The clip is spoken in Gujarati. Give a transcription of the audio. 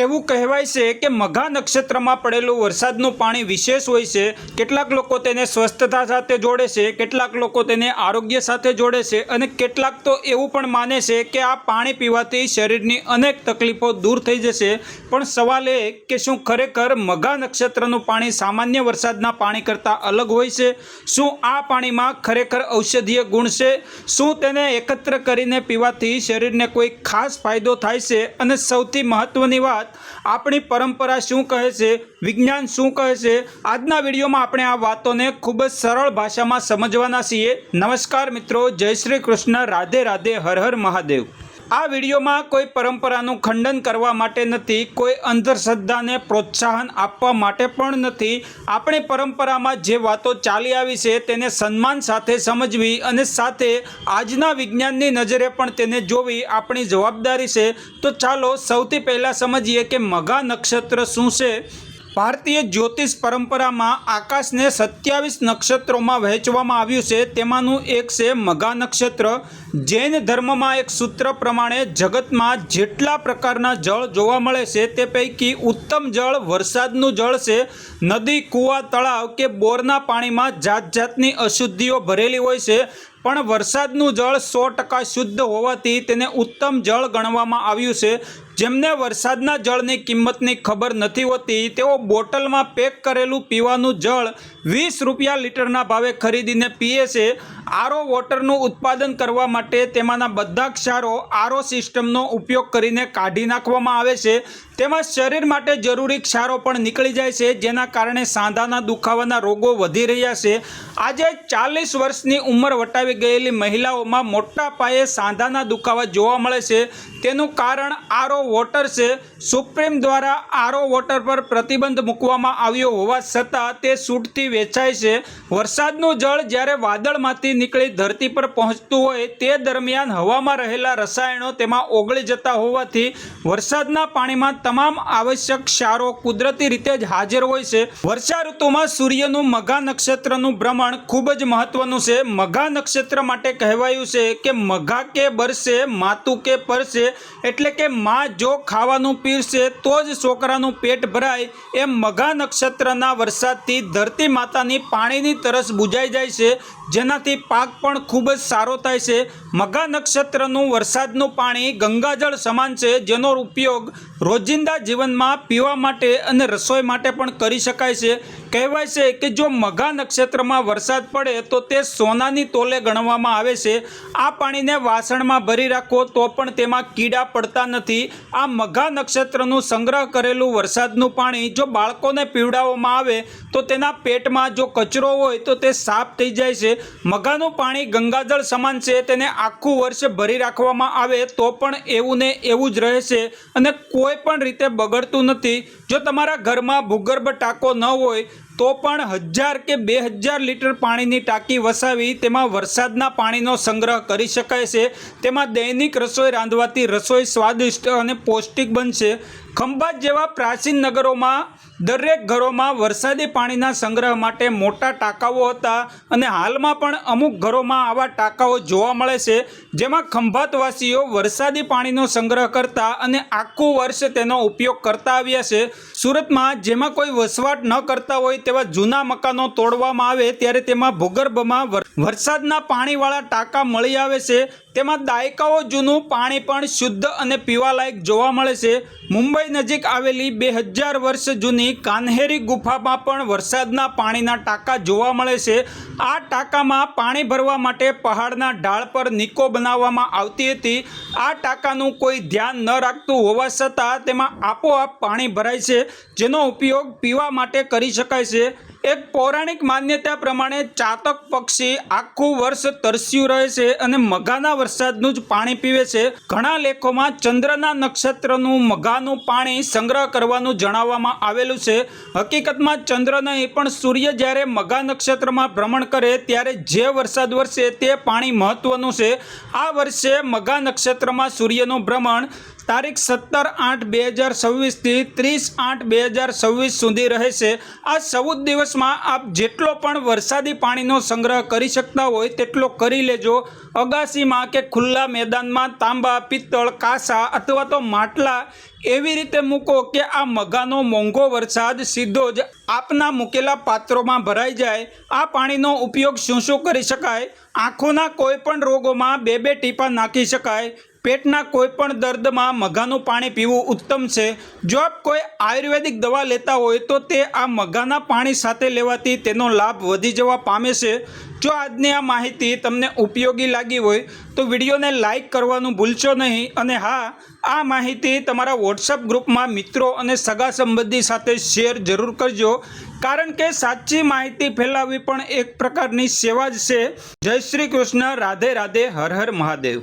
એવું કહેવાય છે કે મઘા નક્ષત્રમાં પડેલું વરસાદનું પાણી વિશેષ હોય છે। કેટલાક લોકો તેને સ્વસ્થતા સાથે જોડે છે, કેટલાક લોકો તેને આરોગ્ય સાથે જોડે છે અને કેટલાક તો એવું પણ માને છે કે આ પાણી પીવાથી શરીરની અનેક તકલીફો દૂર થઈ જશે। પણ સવાલ એ કે શું ખરેખર મઘા નક્ષત્રનું પાણી સામાન્ય વરસાદના પાણી કરતાં અલગ હોય છે? શું આ પાણીમાં ખરેખર ઔષધીય ગુણ છે? શું તેને એકત્ર કરીને પીવાથી શરીરને કોઈ ખાસ ફાયદો થાય છે? અને સૌથી મહત્વની વાત, આપણી પરંપરા શું કહે છે, વિજ્ઞાન શું કહે છે? આજના વિડીયોમાં આપણે આ વાતોને ખૂબ જ સરળ ભાષામાં સમજવાના છીએ। નમસ્કાર મિત્રો, જય શ્રી કૃષ્ણ, રાધે રાધે, હર હર મહાદેવ। આ વિડીયોમાં કોઈ પરંપરાનું ખંડન કરવા માટે નથી, કોઈ અંધશ્રદ્ધાને પ્રોત્સાહન આપવા માટે પણ નથી। આપણી પરંપરામાં જે વાતો ચાલી આવી છે તેને સન્માન સાથે સમજવી અને સાથે આજના વિજ્ઞાનની નજરે પણ તેને જોવી આપણી જવાબદારી છે। તો ચાલો સૌથી પહેલાં સમજીએ કે મઘા નક્ષત્ર શું છે। ભારતીય જ્યોતિષ પરંપરામાં આકાશને 27 નક્ષત્રોમાં વહેંચવામાં આવ્યું છે। તેમાંનું એક છે મઘા નક્ષત્ર। જૈન ધર્મમાં એક સૂત્ર પ્રમાણે જગતમાં જેટલા પ્રકારના જળ જોવા મળે છે તે પૈકી ઉત્તમ જળ વરસાદનું જળ છે। નદી, કૂવા, તળાવ કે બોરના પાણીમાં જાત જાતની અશુદ્ધિઓ ભરેલી હોય છે, પણ વરસાદનું જળ 100% શુદ્ધ હોવાથી તેને ઉત્તમ જળ ગણવામાં આવ્યું છે। જેમને વરસાદના જળની કિંમતની ખબર નથી હોતી તેઓ બોટલમાં પેક કરેલું પીવાનું જળ 20 રૂપિયા લીટરના ભાવે ખરીદીને પીએ છે। આરો વોટરનું ઉત્પાદન કરવા માટે તેમાંના બધા ક્ષારો આરો સિસ્ટમનો ઉપયોગ કરીને કાઢી નાખવામાં આવે છે। તેમાં શરીર માટે જરૂરી ક્ષારો પણ નીકળી જાય છે, જેના કારણે સાંધાના દુખાવાના રોગો વધી રહ્યા છે। આજે 40 વર્ષની ઉંમર વટાવી ગયેલી મહિલાઓમાં મોટા પાયે સાંધાના દુખાવા જોવા મળે છે। તેનું કારણ આરો વોટર છે। સુપ્રીમ દ્વારા આરો વોટર પર પ્રતિબંધ મૂકવામાં આવ્યો હોવા છતાં તે છૂટથી વેચાય છે। વરસાદનું જળ જ્યારે વાદળમાંથી નીકળી ધરતી પર પહોંચતું હોય તે દરમિયાન હવામાં રહેલા રસાયણો તેમાં ઓગળી જતા હોવાથી વરસાદના પાણીમાં તમામ આવશ્યક ક્ષારો કુદરતી રીતે જ હાજર હોય છે। વર્ષા ઋતુમાં સૂર્યનું મઘા નક્ષત્રનું ભ્રમણ ખૂબ જ મહત્વનું છે। મઘા નક્ષત્ર માટે કહેવાયું છે કે મઘા કે બરસે, માતું કે પરસે, એટલે કે માં જો ખાવાનું પીરશે તો જ છોકરાનું પેટ ભરાય, એમ મઘા નક્ષત્રના વરસાદથી ધરતી માતાની પાણીની તરસ બુજાઈ જાય છે, જેનાથી પાક પણ ખૂબ જ સારો થાય છે। મઘા નક્ષત્રનું વરસાદનું પાણી ગંગાજળ સમાન છે, જેનો ઉપયોગ રોજિંદા જીવનમાં પીવા માટે અને રસોઈ માટે પણ કરી શકાય છે। કહેવાય છે કે જો મઘા નક્ષત્રમાં વરસાદ પડે તો તે સોનાની તોલે ગણવામાં આવે છે। આ પાણીને વાસણમાં ભરી રાખો તો પણ તેમાં કીડા પડતા નથી। આ મઘા નક્ષત્રનું સંગ્રહ કરેલું વરસાદનું પાણી જો બાળકોને પીવડાવવામાં આવે તો તેના પેટમાં જો કચરો હોય તો તે સાફ થઈ જાય છે। મઘાનું પાણી ગંગાજળ સમાન છે, તેને આખું વર્ષ ભરી રાખવામાં આવે તો પણ એવું ને એવું જ રહે છે અને કોઈ પણ રીતે બગડતું નથી। જો તમારા ઘરમાં ભૂગર્ભ ટાંકો ન હોય તો પણ 1000 કે 2000 લીટર પાણીની ટાંકી વસાવી તેમાં વરસાદના પાણીનો સંગ્રહ કરી શકાય છે। તેમાં દૈનિક રસોઈ રાંધવાથી રસોઈ સ્વાદિષ્ટ અને પૌષ્ટિક બનશે। ખંભાત જેવા પ્રાચીન નગરોમાં દરેક ઘરોમાં વરસાદી પાણીના સંગ્રહ માટે મોટા ટાંકાઓ હતા અને હાલમાં પણ અમુક ઘરોમાં આવા ટાંકાઓ જોવા મળે છે, જેમાં ખંભાતવાસીઓ વરસાદી પાણીનો સંગ્રહ કરતા અને આખું વર્ષ તેનો ઉપયોગ કરતા આવ્યા છે। સુરતમાં જેમાં કોઈ વસવાટ ન કરતા હોય તેવા જૂના મકાનો તોડવામાં આવે ત્યારે તેમાં ભૂગર્ભમાં વરસાદના પાણીવાળા ટાંકા મળી આવે છે। તેમાં દાયકાઓ જૂનું પાણી પણ શુદ્ધ અને પીવાલાયક જોવા મળે છે। મુંબઈ નજીક આવેલી 2000 વર્ષ જૂની કાન્હેરી ગુફામાં પણ વરસાદના પાણીના ટાંકા જોવા મળે છે। આ ટાંકામાં પાણી ભરવા માટે પહાડના ઢાળ પર નિકો બનાવવામાં આવતી હતી। આ ટાંકાનું કોઈ ધ્યાન ન રાખતું હોવા છતાં તેમાં આપોઆપ પાણી ભરાય છે, જેનો ઉપયોગ પીવા માટે કરી શકાય છે। એક પૌરાણિક માન્યતા પ્રમાણે ચાતક પક્ષી આખું વર્ષ તરસ્યું રહે છે અને મઘાના વરસાદનું જ પાણી પીવે છે। ઘણા લેખોમાં ચંદ્રના નક્ષત્રનું મઘાનું પાણી સંગ્રહ કરવાનું જણાવવામાં આવેલું છે। હકીકતમાં ચંદ્ર નહીં પણ સૂર્ય જ્યારે મઘા નક્ષત્રમાં ભ્રમણ કરે ત્યારે જે વરસાદ વરસે તે પાણી મહત્વનું છે। આ વર્ષે મઘા નક્ષત્રમાં સૂર્યનું ભ્રમણ તારીખ 17/8/2026 થી 30/8/2026 સુધી રહેશે। આ 14 દિવસમાં આપ જેટલો પણ વરસાદી પાણીનો સંગ્રહ કરી શકતા હોય તેટલો કરી લેજો। અગાસીમાં કે ખુલ્લા મેદાનમાં તાંબા, પિત્તળ, કાંસા અથવા તો માટલા એવી રીતે મૂકો કે આ મઘાનો મોંઘો વરસાદ સીધો જ આપના મૂકેલા પાત્રોમાં ભરાઈ જાય। આ પાણીનો ઉપયોગ શું શું કરી શકાય? આંખોના કોઈ પણ રોગોમાં 2 ટીપા નાખી શકાય। પેટના કોઈ પણ દર્દમાં મઘાનું પાણી પીવું ઉત્તમ છે। જો આપ કોઈ આયુર્વેદિક દવા લેતા હોય તો તે આ મઘાના પાણી સાથે લેવાથી તેનો લાભ વધી જવા પામે છે। જો આજની આ માહિતી તમને ઉપયોગી લાગી હોય તો વિડીયોને લાઈક કરવાનું ભૂલશો નહીં, અને હા, આ માહિતી તમારા વોટ્સઅપ ગ્રુપમાં મિત્રો અને સગા સંબંધી સાથે શેર જરૂર કરજો, કારણ કે સાચી માહિતી ફેલાવવી પણ એક પ્રકારની સેવા જ છે। જય શ્રી કૃષ્ણ, રાધે રાધે, હર હર મહાદેવ।